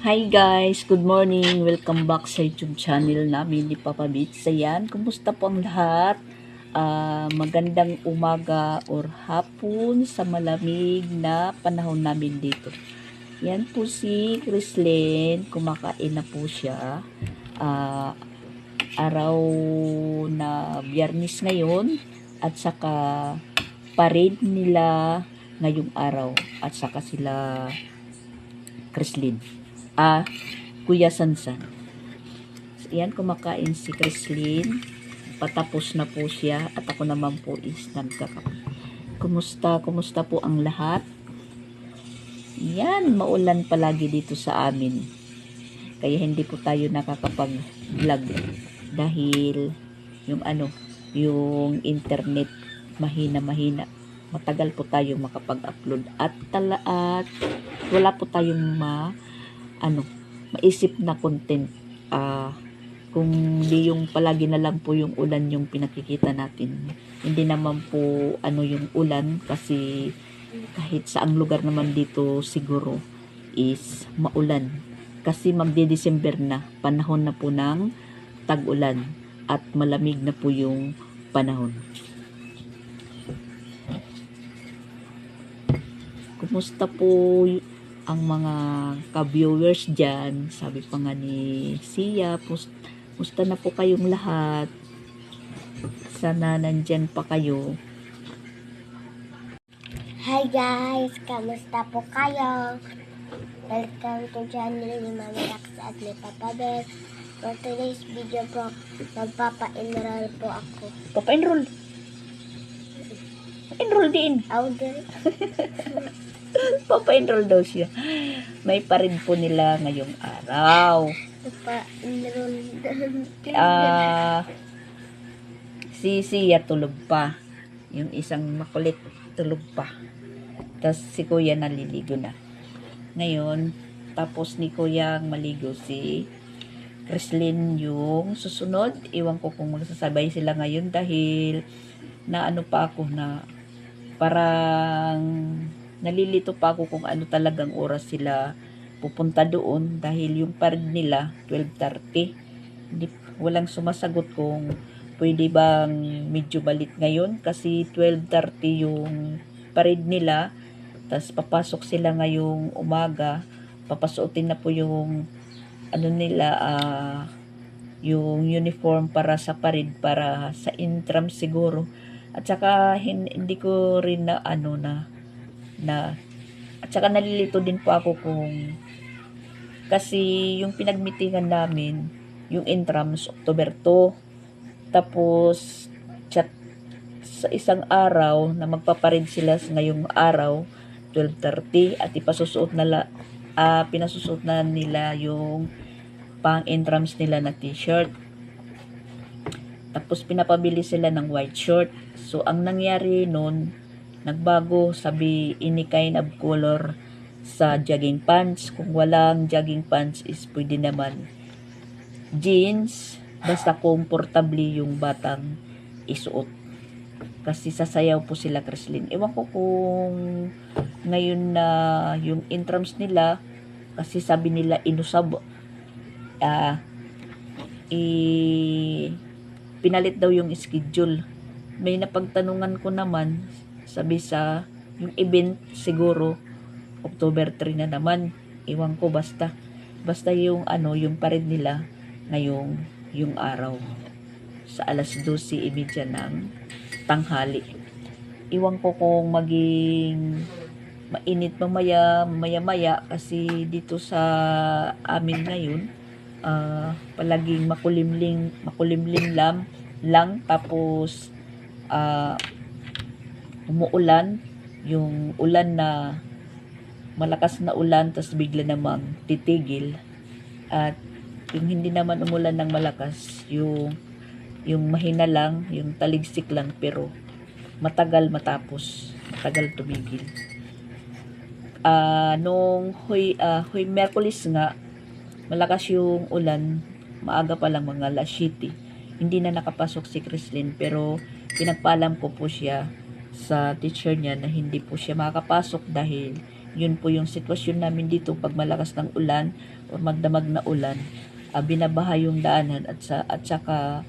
Hi guys, good morning. Welcome back sa YouTube channel namin ni Papa Beats. Ayan, kumusta po ang lahat? Magandang umaga or hapon sa malamig na panahon namin dito. Yan po si Chrislyn, kumakain na po siya. Araw na Biyernes ngayon at saka parade nila ngayong araw at saka sila Chrislyn. Kuya Sansan. So, yan, kumakain si Chrislyn. Patapos na po siya at ako naman po is nagkakape. Kumusta po ang lahat? Yan, maulan palagi dito sa amin. Kaya hindi po tayo nakakapag-vlog dahil yung internet mahina. Matagal po tayo makapag-upload at wala po tayong maisip na content. Kung di yung palagi na lang po yung ulan yung pinakikita natin. Hindi naman po yung ulan kasi kahit saang lugar naman dito siguro is maulan. Kasi magde-December na, panahon na po ng tag-ulan at malamig na po yung panahon. Kumusta po ang mga ka-viewers dyan? Sabi pa nga ni Sia, musta na po kayong lahat? Sana nandyan pa kayo. Hi guys! Kamusta po kayo? Welcome to channel ni Mami Rax at ni Papa Bel. For today's video po, magpapa-enroll po ako. Papa-enroll? Enroll din. Order. Papa-enroll daw siya. May parin po nila ngayong araw. Papa-enroll. Si Sia tulog pa. Yung isang makulit tulog pa. Tapos si Kuya naliligo na. Ngayon, tapos ni Kuya maligo si Chrislyn yung susunod. Iwan ko kung magsasabay sila ngayon dahil pa ako na parang nalilito pa ako kung ano talagang oras sila pupunta doon dahil yung parade nila 12:30. Walang sumasagot kung pwede bang medyo balik ngayon kasi 12:30 yung parade nila. Tapos papasok sila ngayong umaga. Papasuotin na po yung yung uniform para sa parade, para sa intram siguro. At saka hindi ko rin at saka nalilito din po ako kung kasi yung pinagmitingan namin yung intrams October 2, tapos sa isang araw na magpaparid sila ngayong araw 12:30 at pinasusuot na nila yung pang intrams nila na t-shirt. Tapos pinapabili sila ng white short. So ang nangyari nun, nagbago, sabi any kind of color sa jogging pants. Kung walang jogging pants is pwede naman jeans, basta komportable yung batang isuot. Kasi sasayaw po sila Chrislyn. Ewan ko kung ngayon na yung intrams nila, kasi sabi nila inusab, pinalit daw yung schedule. May napagtanungan ko naman, sabi sa yung event siguro October 3 na naman. Iwan ko, basta yung yung parade nila ngayong yung araw sa alas 12:30 ng tanghali. Iwan ko kung maging mainit maya kasi dito sa amin ngayon palaging makulimlim lang tapos umuulan, yung ulan na malakas na ulan tapos bigla namang titigil, at yung hindi naman umulan ng malakas, yung mahina lang, yung taligsik lang pero matagal tumigil. Nung Miyerkules nga, malakas yung ulan, maaga pa lang mga alas 7. Hindi na nakapasok si Chrislyn pero pinagpaalam ko po siya sa teacher niya na hindi po siya makakapasok dahil Yun po yung sitwasyon namin dito pag malakas ng ulan o magdamag na ulan. Binabaha yung daanan at saka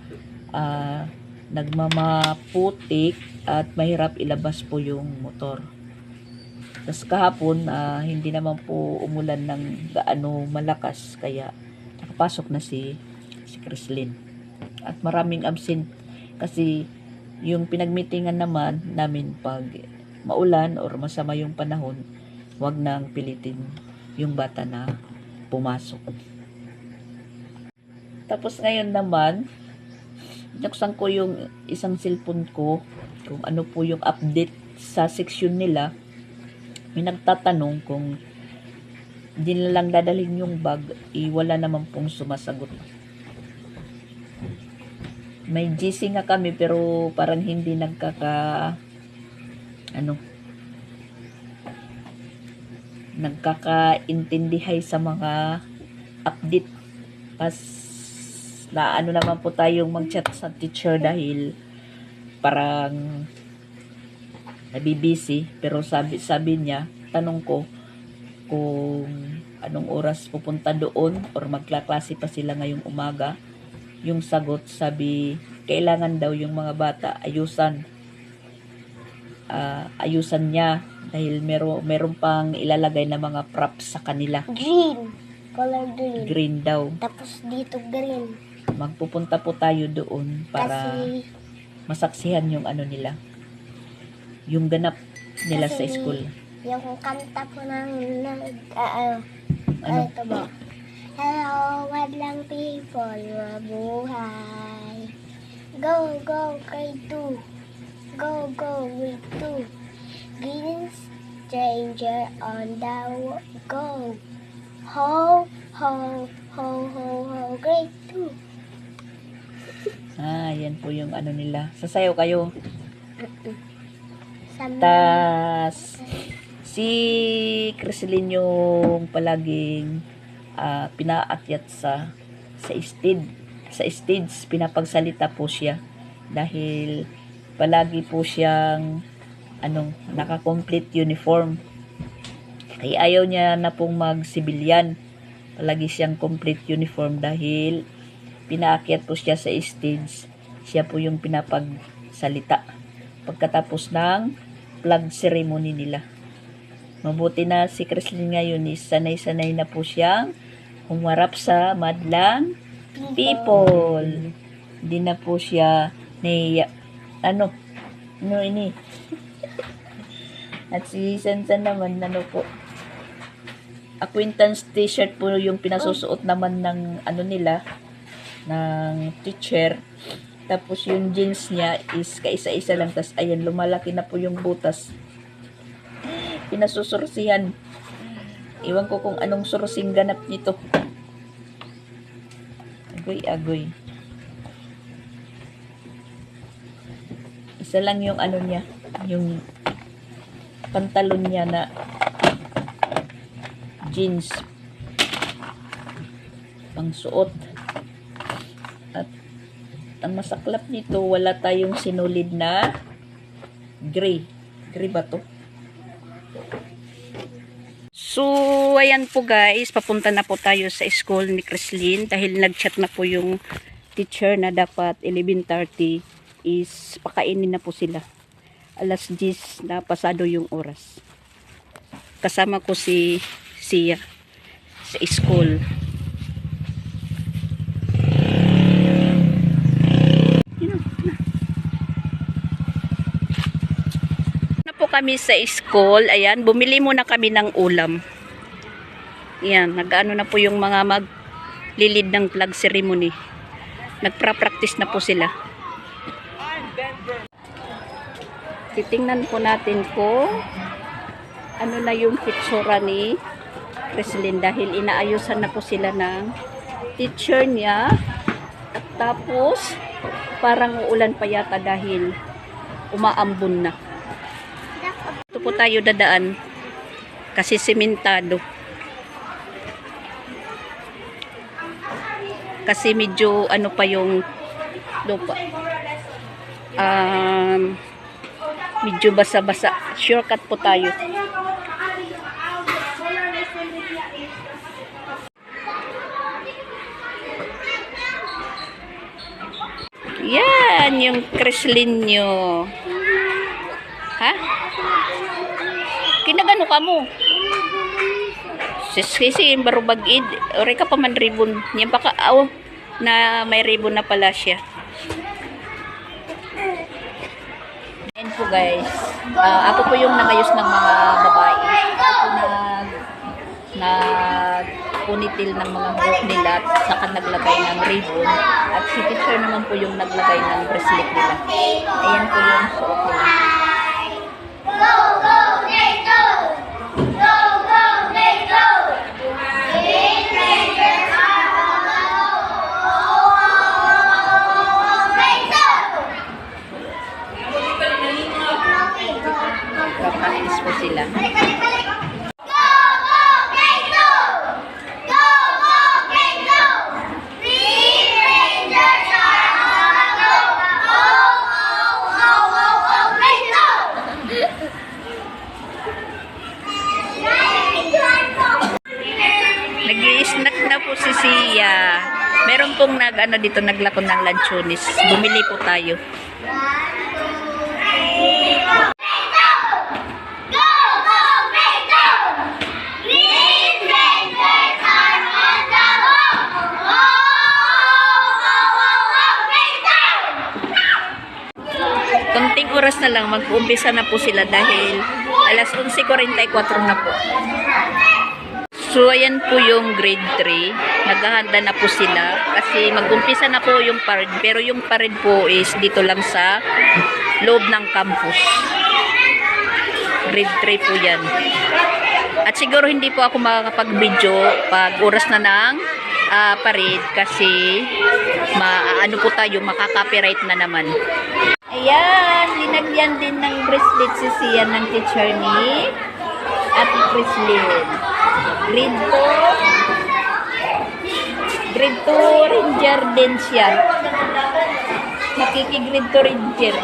nagmamaputik at mahirap ilabas po yung motor. Tapos kahapon, hindi naman po umulan ng gaano malakas, kaya nakapasok na si Chrislyn. At maraming absent kasi yung pinagmitingan naman namin pag maulan or masama yung panahon, wag nang pilitin yung bata na pumasok. Tapos ngayon naman, binuksan ko yung isang cellphone ko kung ano po yung update sa section nila. May nagtatanong kung di na lang dadalhin yung bag, wala naman pong sumasagot. May GC nga kami pero parang hindi nagkakaintindihay sa mga update. Pas na naman po tayong mag-chat sa teacher dahil parang nabibisi, pero sabi niya, tanong ko kung anong oras pupunta doon or magklaklase pa sila ngayong umaga. Yung sagot, sabi kailangan daw yung mga bata ayusan niya dahil meron pang ilalagay na mga props sa kanila. Green. Color green. Green daw. Tapos dito green. Magpupunta po tayo doon para Kasi masaksihan yung nila, yung ganap nila sa school. Yung kanta po ng Ano? ito ba? Hello, madlang people, mabuhay. Go, go, grade 2. Go, go, grade 2. Green stranger on the go. Ho, ho, ho, ho, ho, grade 2. Yan po yung nila. Sasayaw kayo. Sama. Tas si Chrislyn yung palaging pinaakyat sa stage, pinapagsalita po siya dahil palagi po siyang naka-complete uniform. Kaya ayaw niya na pong mag-civilian. Palagi siyang complete uniform dahil pinaakyat po siya sa stage. Siya po yung pinapagsalita pagkatapos ng flag ceremony nila. Mabuti na si Chrislyn ngayon is sanay-sanay na po siyang humarap sa madlang people. Hindi na po siya nahiya. Ini. At si Sansan naman, po, acquaintance t-shirt po yung pinasusuot naman ng nila, ng teacher. Tapos yung jeans niya is kaisa-isa lang. Tas ayan, lumalaki na po yung butas. Pinasusursihan. Iwan ko kung anong sursing ganap nito. Agoy. Isa lang yung niya, yung pantalon niya na jeans pang suot. At ang masaklap nito, wala tayong sinulid na gray ba to? So, ayan po guys, papunta na po tayo sa school ni Chrislyn dahil nag-chat na po yung teacher na dapat 11:30 is pakainin na po sila. 10:00 na pasado yung oras. Kasama ko si Sia sa school. Kami sa school, ayan, bumili muna kami ng ulam. Ayan, nag-ano na po yung mga maglilid ng flag ceremony. Nagpra-practice na po sila. Titingnan po natin kung ano na yung pitsura ni Chrislyn dahil inaayusan na po sila ng teacher niya. At tapos, parang uulan pa yata dahil umaambon na. Ito po tayo dadaan kasi sementado. Kasi medyo pa yung lupa. Medyo basa-basa. Shortcut po tayo. Yan, yung Kreslin nyo. Ha? Kinagano ka mo? Sisi, barubag id. Ore ka pa man ribbon. Yan baka, na may ribbon na pala siya. Ayan po guys. Ako po yung nagayos ng mga babae. Ako nag-punitil ng mga buhok nila at saka naglagay ng ribbon. At si teacher naman po yung naglagay ng bracelet nila. Ayan po yung suot nila. Go, go, let's go! Go, go, let's go! Green Rangers are on the let's go! Practice po sila. Go, go, let's go! Go, go, let's go! Green Rangers are on the let's go! Nag-i-snack na po si Sia. Meron pong dito naglakon ng lanchonis. Bumili po tayo. Konting oras na lang mag-uumpisa na po sila dahil alas 11:44 na po. So, ayan po yung grade 3. Naghahanda na po sila kasi mag-umpisa na po yung parade. Pero yung parade po is dito lang sa loob ng campus. Grade 3 po yan. At siguro hindi po ako makakapag-video pag oras na ng parade kasi ano po tayo, makaka-copyright na naman. Ayan, linagyan din ng bracelet si Sia ng teacher ni Ate Kreslin. Grade 2 ranger din siya. Nakiki-grade 2 ranger.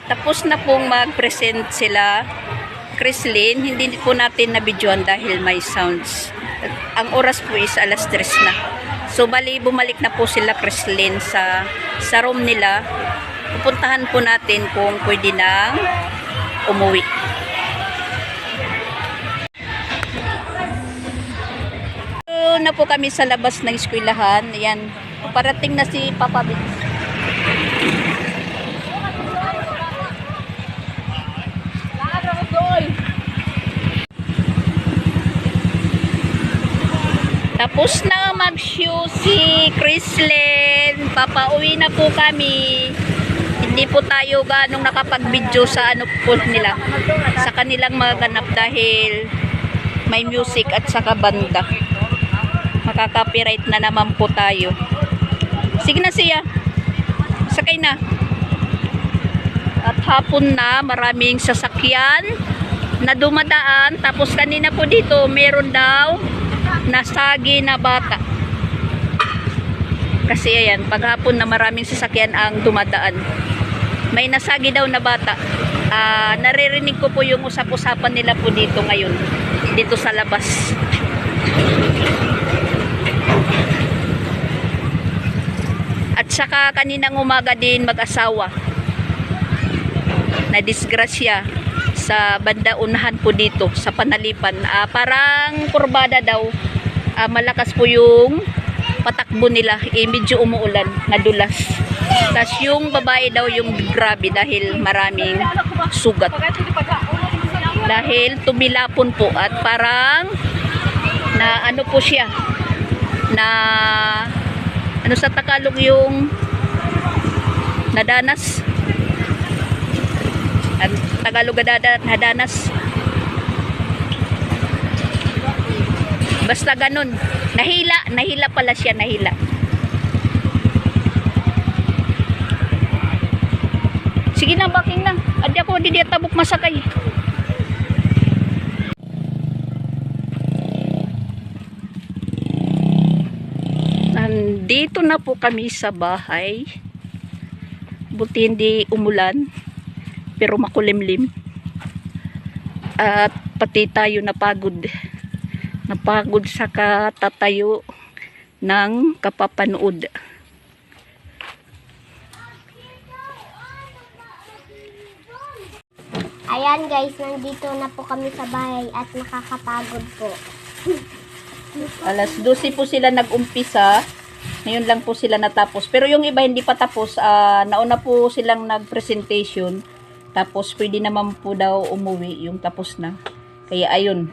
Tapos na pong mag-present sila, Kreslin. Hindi po natin na-videoan dahil may sounds. Ang oras po is alas 3 na. So, bumalik na po sila, Kreslin, sa room nila. Pupuntahan po natin kung pwede nang umuwi. So, na po kami sa labas ng eskwelahan. Ayan, parating na si Papa Vince. Tapos na mag-show si Kreslin. Papauwi na po kami. Hindi po tayo ganong nakapag-video sa po nila. Sa kanilang mga ganap dahil may music at saka banda. Makaka-copyright na naman po tayo. Sige na Sia. Sakay na. At hapon na, maraming sasakyan na dumadaan. Tapos kanina po dito, meron daw nasagi na bata. Kasi ayan, paghapon na maraming sasakyan ang dumadaan. May nasagi daw na bata. Naririnig ko po yung usap-usapan nila po dito ngayon. Dito sa labas. At saka kaninang umaga din mag-asawa. Na disgrasya sa banda unahan po dito sa Panalipan. Parang kurbada daw. Malakas po yung patakbo nila. Medyo umuulan, nadulas. Tapos yung babae daw yung grabe dahil maraming sugat. Dahil tumilapon po at parang na ano po siya na ano sa Tagalog yung nadanas. Tagalog nadanas. Basta ganun. Nahila pala siya, nahila. Sige na, baking na. Adi ako, hindi tabok masakay. Nandito na po kami sa bahay. Buti hindi umulan, pero makulimlim. At pati tayo napagod. Napagod sa katatayo ng kapapanood. Ayan guys, nandito na po kami sa bahay at nakakapagod po. Alas 12 po sila nag-umpisa. Ngayon lang po sila natapos. Pero yung iba hindi pa tapos. Nauna po silang nag-presentation. Tapos pwede naman po daw umuwi yung tapos na. Kaya ayun.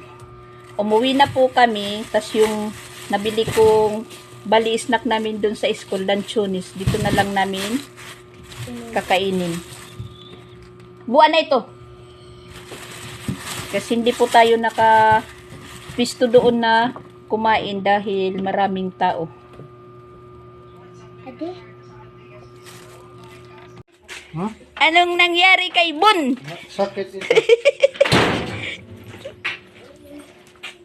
Umuwi na po kami. Tapos yung nabili kong bali snack namin dun sa school, lunchonis. Dito na lang namin kakainin. Buwan na ito. Kasi hindi po tayo naka-pisto doon na kumain dahil maraming tao. Ate? Huh? Anong nangyari kay Bun? Sakit ito.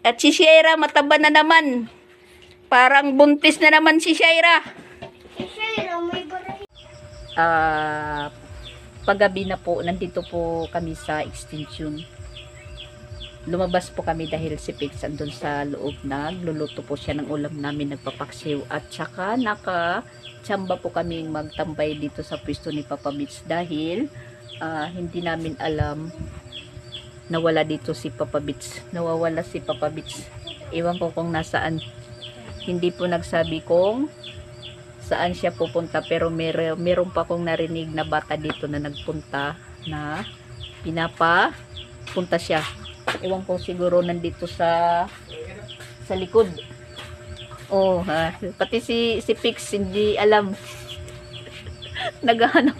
At si Shaira mataba na naman. Parang buntis na naman si Shaira. Shaira, may baray. Paggabi na po, nandito po kami sa extension. Lumabas po kami dahil si Pix andun sa loob, nagluluto po siya ng ulam namin, nagpapaksiw. At saka naka-tsamba po kami magtambay dito sa pwesto ni Papa Bits dahil hindi namin alam nawala dito si Papa Bits. Nawawala si Papa Bits. Iwan ko kung nasaan. Hindi po nagsabi kung saan siya pupunta, pero meron pa akong narinig na bata dito na nagpunta na pinapapunta siya. Ewan ko, siguro nandito sa likod. Oh, pati si Pix hindi alam. Naghahanap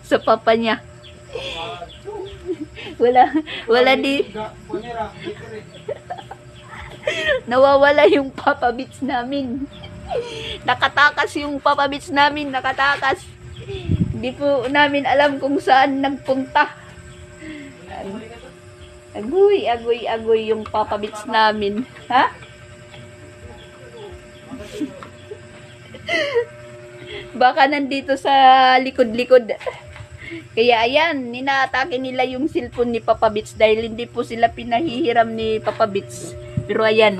sa papa niya. Wala di. Nawawala yung Papa Bits namin. Nakatakas yung Papa Bits namin, nakatakas. Hindi po namin alam kung saan nagpunta. Agoy yung Papa Bits namin. Ha? Baka nandito sa likod-likod. Kaya ayan, ninaatake nila yung cellphone ni Papa Bits dahil hindi po sila pinahihiram ni Papa Bits. Pero ayan,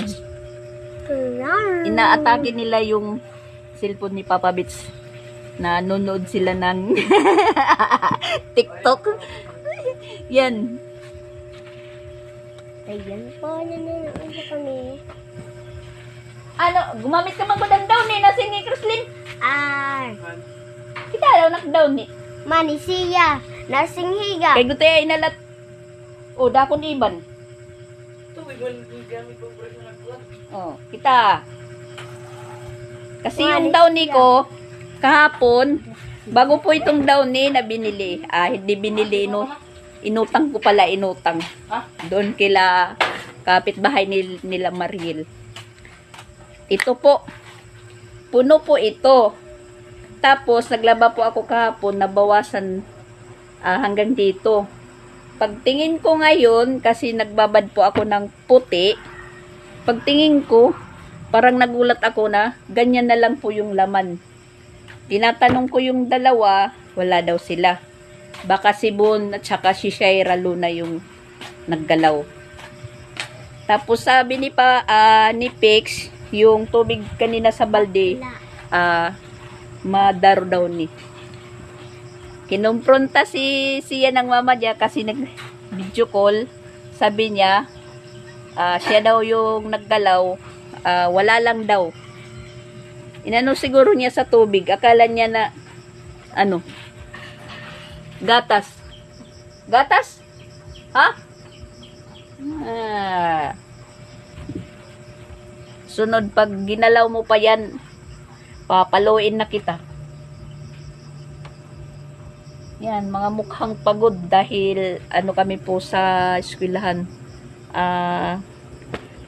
inaatake nila yung cellphone ni Papa Bits. Nanonood sila ng TikTok. Yan. Ayan po, nanonood po kami. Ano, gumamit ka magmadang down eh, nasa ni Crislin. Kita daw nak-down eh. Manisiya, nasinghiga. Kay gutay inalat. O, dakon iban. Oh, kita. Kasi yung down ni ko, kahapon, bago po itong down ni na binili. Hindi binili, inutang ko pala, inutang. Doon kila kapitbahay nila Mariel. Ito po. Puno po ito. Tapos, naglaba po ako kahapon, nabawasan hanggang dito. Pagtingin ko ngayon, kasi nagbabad po ako ng puti, pagtingin ko, parang nagulat ako na, ganyan na lang po yung laman. Tinatanong ko yung dalawa, wala daw sila. Baka si Bon at saka si Shaira Luna yung naggalaw. Tapos sabi ni Pix, yung tubig kanina sa balde, madaro daw ni. Kinumpronta siya ng mama niya kasi nag-video call. Sabi niya, siya daw yung naggalaw, wala lang daw. Inano siguro niya sa tubig. Akala niya na, gatas. Gatas? Ha? Sunod, pag ginalaw mo pa yan, papaluin na kita. Yan, mga mukhang pagod dahil kami po sa eskwelahan.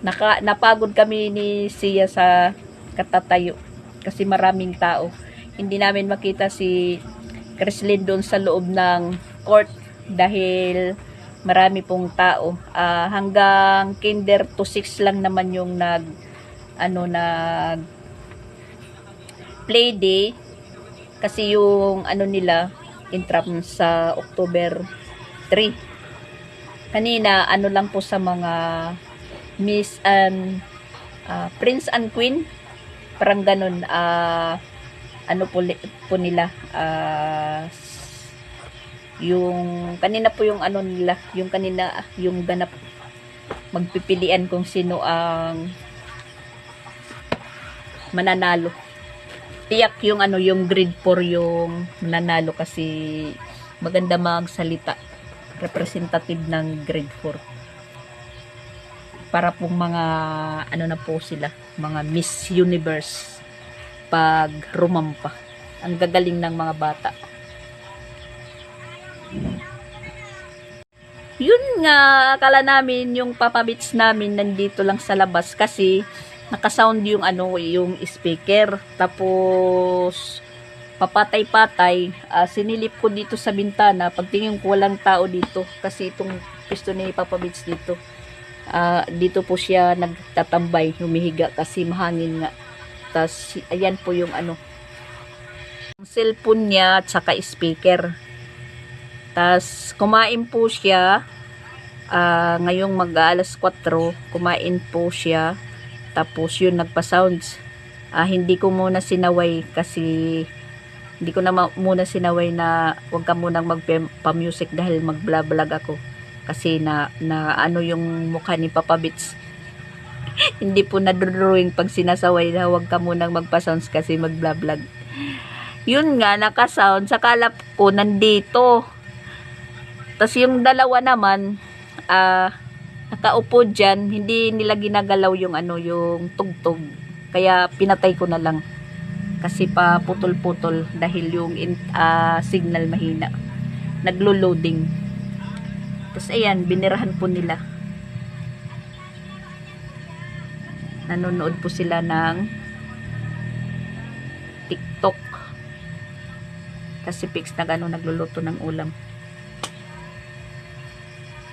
Napagod kami ni Sia sa katatayo kasi maraming tao. Hindi namin makita si Chrislyn doon sa loob ng court dahil marami pong tao. Hanggang kinder to 6 lang naman yung nag play day kasi yung nila intram sa October 3. Kanina lang po sa mga Miss and Prince and Queen, parang ganun. Po nila yung kanina po yung nila, yung kanina yung ganap, magpipilian kung sino ang mananalo. Tiyak yung yung grade 4 yung mananalo kasi maganda magsalita, representative ng grade 4. Para pong mga na po sila, mga Miss Universe pag rumampa. Ang gagaling ng mga bata. Yun nga, akala namin yung Papa Beats namin nandito lang sa labas kasi naka-sound yung yung speaker. Tapos papatay-patay, sinilip ko dito sa bintana. Pagtingin ko walang tao dito kasi itong pisto ni Papa Beats dito. Dito po siya nagtatambay, humihiga kasi mahangin nga. Tas ayan po yung ang cellphone niya at saka speaker. Tas kumain po siya ngayong mag-alas 4, kumain po siya. Tapos yun nagpa-sounds. Hindi ko muna sinaway kasi hindi ko na muna sinaway na wag ka munang magpa-music dahil mag-vlog ako. Kasi na yung mukha ni Papa Beats. Hindi po na-drawing pag sinasaway na wag ka munang magpa-sounds kasi mag-vlog. Yun nga, naka-sound. Sa kalap ko, nandito. Tapos yung dalawa naman, nakaupo dyan. Hindi nila ginagalaw yung yung tugtog. Kaya pinatay ko na lang. Kasi pa putol-putol dahil yung signal mahina. Naglo-loading. Tapos ayan, binirahan po nila. Nanonood po sila ng TikTok. Kasi fix na nagluluto ng ulam.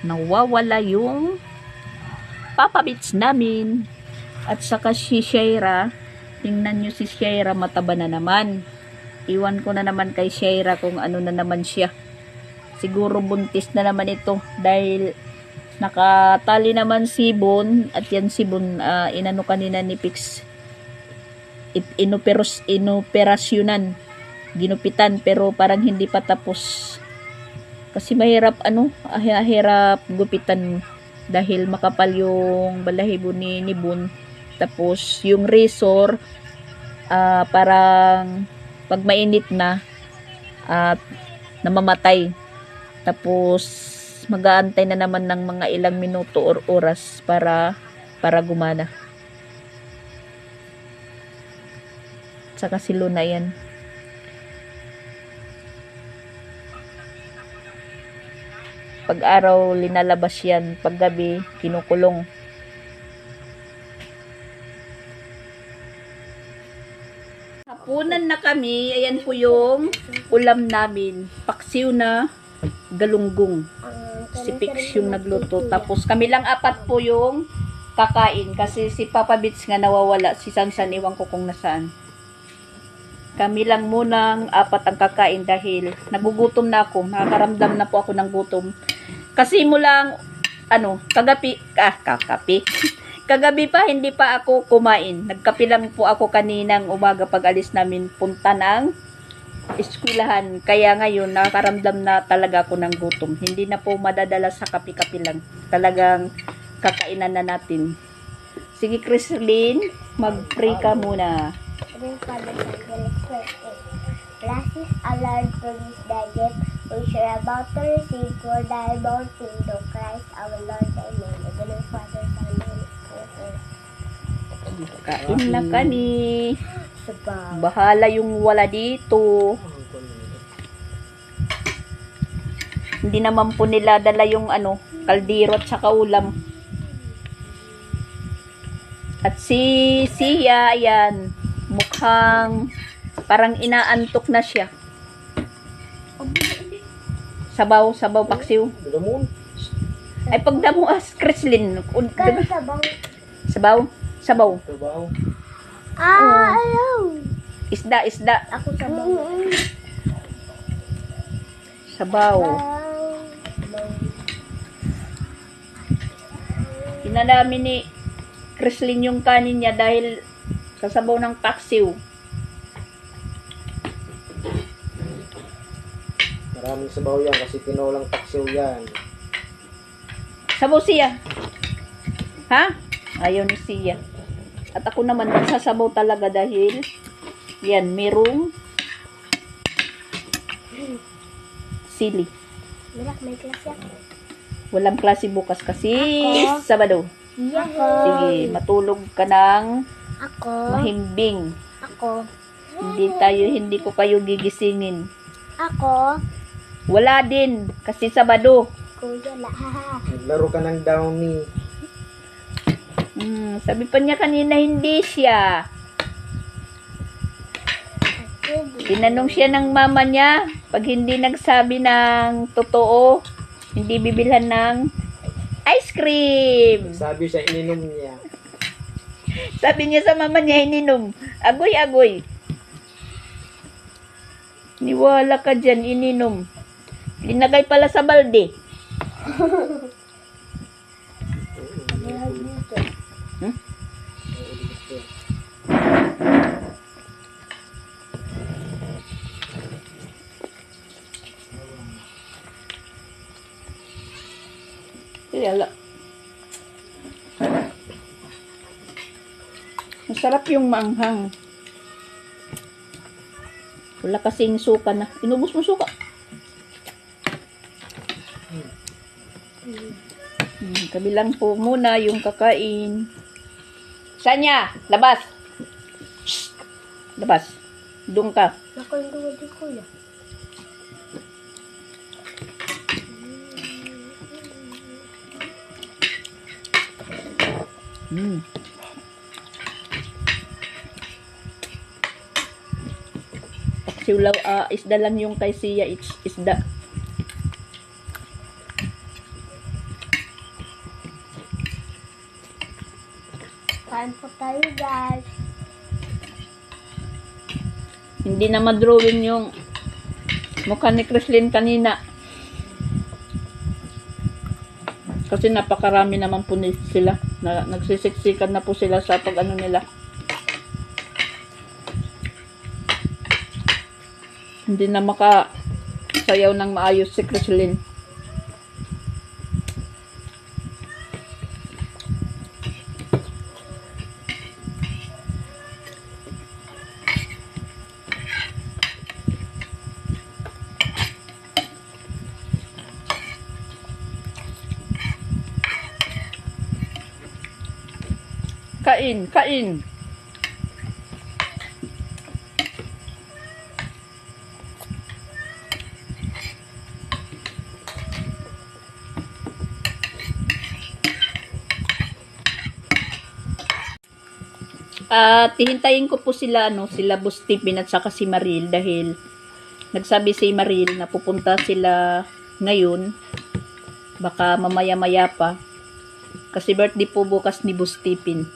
Nawawala yung Papa Beats namin. At saka si Shaira. Tingnan nyo si Shaira, mataba na naman. Iwan ko na naman kay Shaira kung na naman siya. Siguro buntis na naman ito dahil nakatali naman si Bon at yan si Bon inano kanina ni Pix inoperasyonan, ginupitan pero parang hindi pa tapos kasi mahirap mahirap gupitan dahil makapal yung balahibo ni Bon. Tapos yung razor parang pag mainit na namamatay. Tapos mag-aantay na naman ng mga ilang minuto or oras para gumana. Saka si Luna yan. Pag araw linalabas yan, pag gabi kinukulong. Hapunan na kami, ayan po yung ulam namin. Paksiw na galunggong. Si Pix yung nagluto. Tapos kami lang 4 po yung kakain. Kasi si Papa Beats nga nawawala. Si Sansan, iwan ko kung nasaan. Kami lang munang 4 ang kakain dahil nagugutom na ako. Nakakaramdam na po ako ng gutom. Kasi mulang kagabi pa hindi pa ako kumain. Nagkape lang po ako kaninang umaga pag alis namin punta ng eskwelahan. Kaya ngayon nakakaramdam na talaga ako ng gutom. Hindi na po madadala sa kape-kape lang. Talagang kakainan na natin. Sige Chrislyn, mag-pray ka muna. Blessings are Lord for this thy gift, which you are about to receive for thy born into Christ our Lord. Amen. Again, the Father, Son, and Spirit. Kain na kani. Sabah. Bahala yung wala dito. Hindi naman po nila dala yung kaldero at saka ulam. At si Sia, ayan, mukhang parang inaantok na siya. Sabaw, sabaw paksiw. Damon. Ay, pagdamuas, Kreslin. Kan sabaw. Sabaw, sabaw. Trabaho. Ayaw. Isda, isda. Ako sabaw. Sabaw. Pinadami ni Kreslin yung kanin niya dahil sa sabaw ng paksiw. Maraming sabaw yan kasi tinolang taksiw yan. Sabaw siya. Ha? Ayaw ni siya. At ako naman magsasabaw talaga dahil yan, merong sili. Malak, may klase ako. Walang klase bukas kasi Ako. Sabado. Ako. Sige, matulog ka ng Ako. mahimbing. Ako. Hindi ko kayo gigisingin. Ako. Wala din kasi Sabado. Kuya lahat. Naglaro ka ng downy. Sabi pa niya kanina hindi siya. Tinanong siya ng mama niya, pag hindi nagsabi ng totoo, hindi bibilhan ng ice cream. Sabi siya, ininom niya. Sabi niya sa mama niya, ininom. Agoy, agoy. Niwala ka dyan, ininom. Linagay pala sa balde. Hmm? Yala. Masarap yung maanghang. Wala kasing suka na. Inubos mo suka. Kabilang po muna yung kakain. Sanya, labas. Shh. Labas. Doon ka. Ako yung duwa di kuya. Paksiulaw, isda lang yung kay Sia, isda. Kain po tayo guys. Hindi na madrawing yung mukha ni Kreslin kanina. Kasi napakarami naman po sila. Nagsisiksikan na po sila sa pag-ano nila. Hindi na makasayaw ng maayos si Kreslin. Kain, kain. At hihintayin ko po sila, sila Boss Tipin at saka si Maril dahil nagsabi si Maril na pupunta sila ngayon. Baka mamaya-maya pa. Kasi birthday po bukas ni Boss Tipin.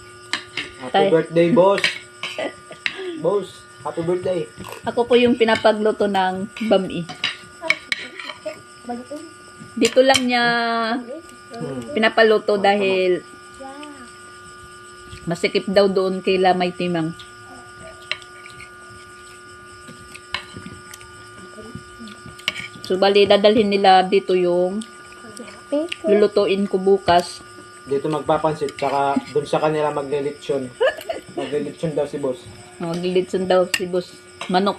Happy birthday, boss. Boss, happy birthday. Ako po yung pinapagluto ng bami. Balutin. Dito lang niya pinapaluto dahil masikip daw doon kay Lamay Timang. So, bali, dadalhin nila dito yung lulutuin ko bukas. Dito magpapansit, tsaka dun sa kanila maglilitsyon. Maglilitsyon daw si boss. Maglilitson daw si Boss Manok.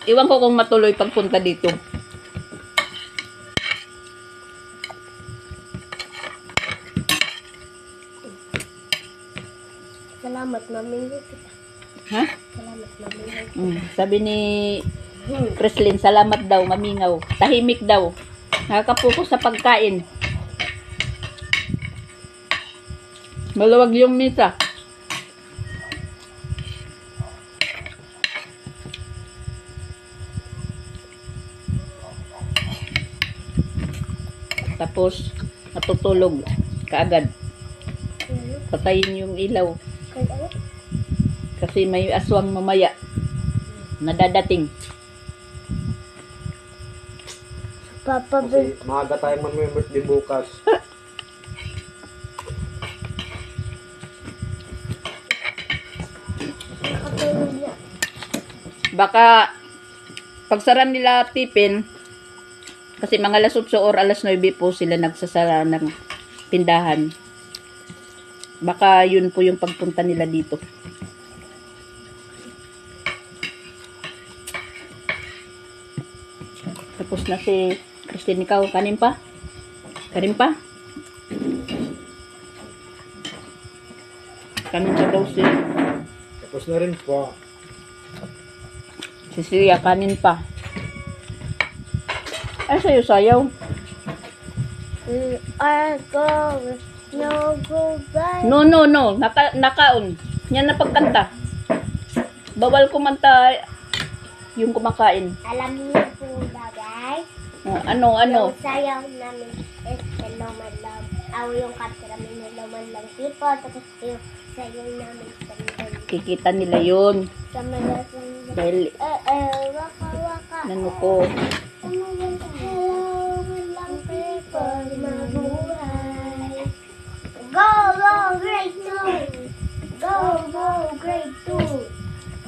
Iwan ko kung matuloy pagpunta dito. Salamat, maminggo kita. Ha? Salamat, maminggo. Sabi ni Kreslin, salamat daw, mamingaw. Tahimik daw. Nakakapokus sa pagkain. Maluwag yung misa. Tapos, matutulog kaagad. Patayin yung ilaw. Kasi may aswang mamaya na dadating. Papa Kasi maaga tayong birthday bukas. Baka pagsara nila tipin, kasi mga alas 8 or alas 9 po sila nagsasara ng tindahan. Baka yun po yung pagpunta nila dito. Tapos na si Christine, ikaw, kanin pa? Kanin pa? Kanin pa daw si Tapos na rin po. Sia, kanin pa. Ay, sa'yo sayaw. We are going, no go back. No. Nakaon. Yan na pagkanta. Bawal kumanta yung kumakain. Alam niyo po ba, guys? Ano? Yung sayaw namin is Hello My Love. Yung kanta namin Hello My Love people. Tapos yung sayaw namin Kikita nila yun. sa malasang Dahil, waka waka. ano ko, Hello My Love people, mabuhay. Go, go, grade 2. Go, go, grade 2.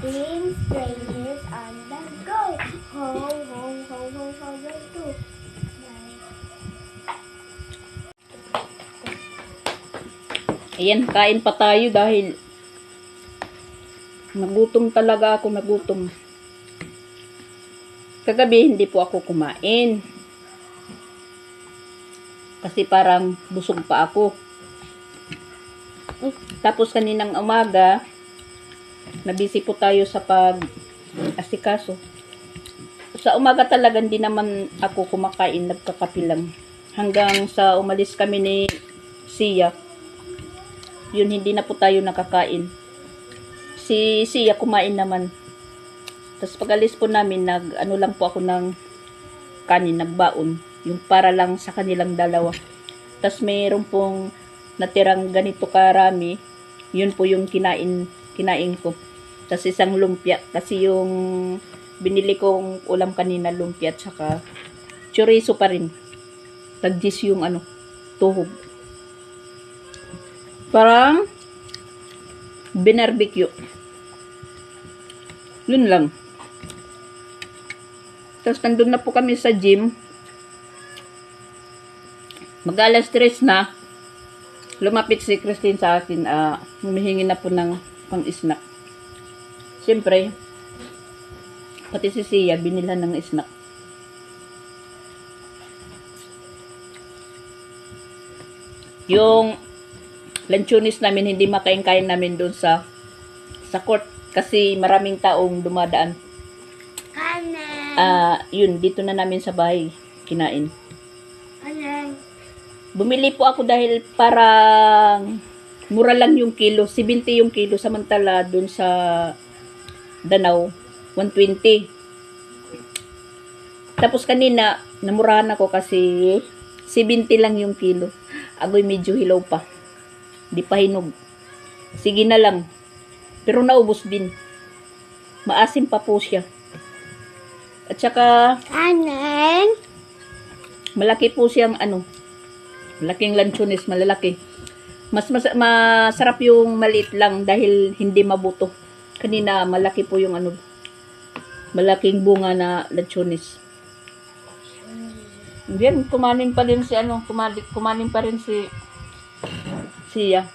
Team strangers on the go. Ho, ho, ho, ho, ho, grade 2. ayan, kain pa tayo dahil nagutom talaga ako, nagutom. Kagabi, hindi po ako kumain. Kasi parang busog pa ako. Tapos kaninang umaga, nabisi po tayo sa pag-asikaso. Sa umaga talaga hindi naman ako kumakain, nagkakape lang. Hanggang sa umalis kami ni Sia, yun, hindi na po tayo nakakain. Si Sia kumain naman. Tapos pag-alis po namin, ano lang po ako ng kanin, nagbaon. Yung para lang sa kanilang dalawa. Tapos mayroon pong natirang ganito karami. Yun po yung kinain ko. Tapos isang lumpia. Kasi yung binili kong ulam kanina, lumpia at saka chorizo pa rin. Tagdis yung tuhog. Parang binarbecue. Yun lang. Tapos nandun na po kami sa gym. Mag-alas 3 na. Lumapit si Christine sa akin. Humihingi na po ng pang-snack. Siyempre, pati si Sia, binilhan ng snack. Yung lanchonis namin, hindi makain-kain namin doon sa court. Kasi maraming taong dumadaan. Kanan. Yun, dito na namin sa bahay kinain. Kanan. Bumili po ako dahil parang mura lang yung kilo. 70 yung kilo. Samantala dun sa Danau, 120. Tapos kanina, namurahan ako kasi 70 lang yung kilo. Agoy medyo hilaw pa. Di pa hinog. Sige na lang. Pero naubos din. Maasim pa po siya. At saka, Kanan. malaki po siyang malaking lanchones, malalaki. Masarap yung maliit lang dahil hindi mabuto. Kanina malaki po yung malaking bunga na lanchones. Diyan kumanin pa rin si kumanin pa rin si Sia.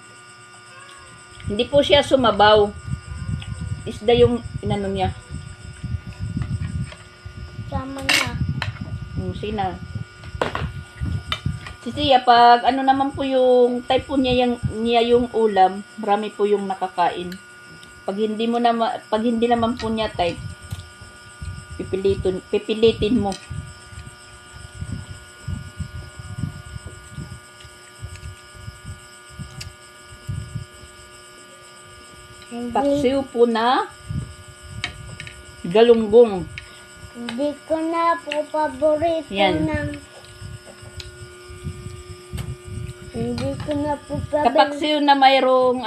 Hindi po siya sumabaw. Isda yung inano niya. Sama na. Sina. Si Sia, pag naman po yung type po niya yung ulam, marami po yung nakakain. Pag hindi naman po niya type, pipilitin mo. Hindi, Paksiw po na galunggong. hindi ko na po paborito Yan. Hindi ko na po paborito. Kapaksiw na mayroong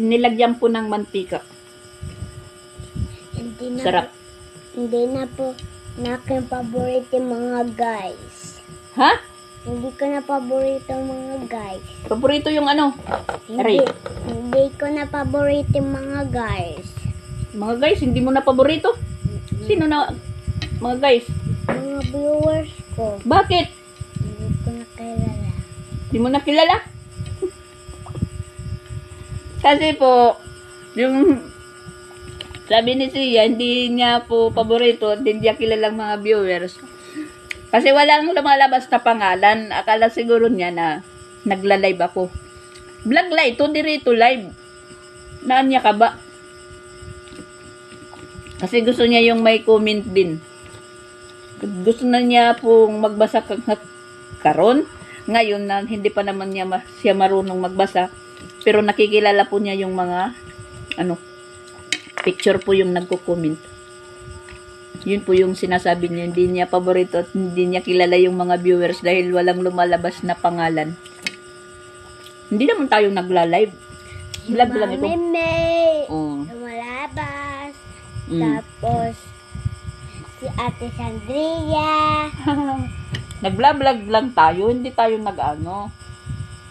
nilagyan po ng mantika. Hindi na Sarap. Hindi na po na aking paborito mga guys. Ha? Hindi ko na paborito mga guys. Paborito yung Hindi, Aray. hindi ko na paborito mga guys. Mga guys, hindi mo na paborito? Sino na? Mga guys, Mga viewers ko, bakit? hindi ko na kilala. Hindi mo na kilala? Kasi po, yung sabi ni Sia, hindi niya po paborito at hindi niya kilalang mga viewers. Kasi walang lumalabas na pangalan. Akala siguro niya na nagla-live ako. Vlog live, to dirito live. Naan niya ka ba? Kasi gusto niya yung may comment din. Gusto na niya pong magbasa karon. Ngayon na hindi pa naman siya marunong magbasa. Pero nakikilala po niya yung mga picture po yung nagko-comment. Yun po yung sinasabi niya. Hindi niya paborito at hindi niya kilala yung mga viewers dahil walang lumalabas na pangalan. Hindi naman tayo nagla-live. Vlog lang ito. Mami May, Oh. lumalabas. Mm. Tapos, si Ate Sandria. Nagla-vlog lang tayo. Hindi tayo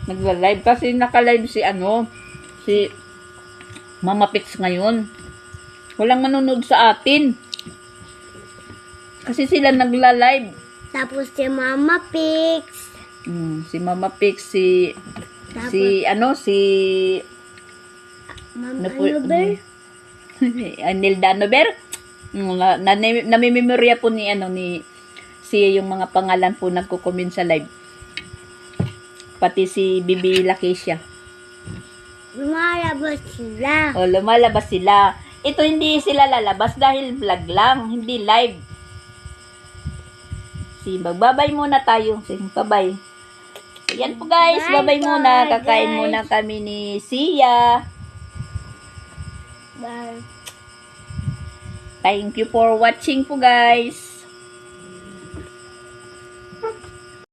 nagla-live. Kasi naka-live si si Mama Pix ngayon. Walang manonood sa atin. Kasi sila nagla-live. Tapos si Mama Pix. Si Mama Pix, si Ma'am ano po- Anober. Nilda Nober. Namimemorya po ni si yung mga pangalan po nagko-comment sa live. Pati si Bibi Lakesia. Lumalabas sila. O, lumalabas sila. Ito hindi sila lalabas dahil vlog lang, hindi live. Magbabay muna tayo. Bye-bye. Yan po guys, Bye, bye-bye muna. bye, Kakain guys. muna kami ni Sia. Bye. Thank you for watching po guys.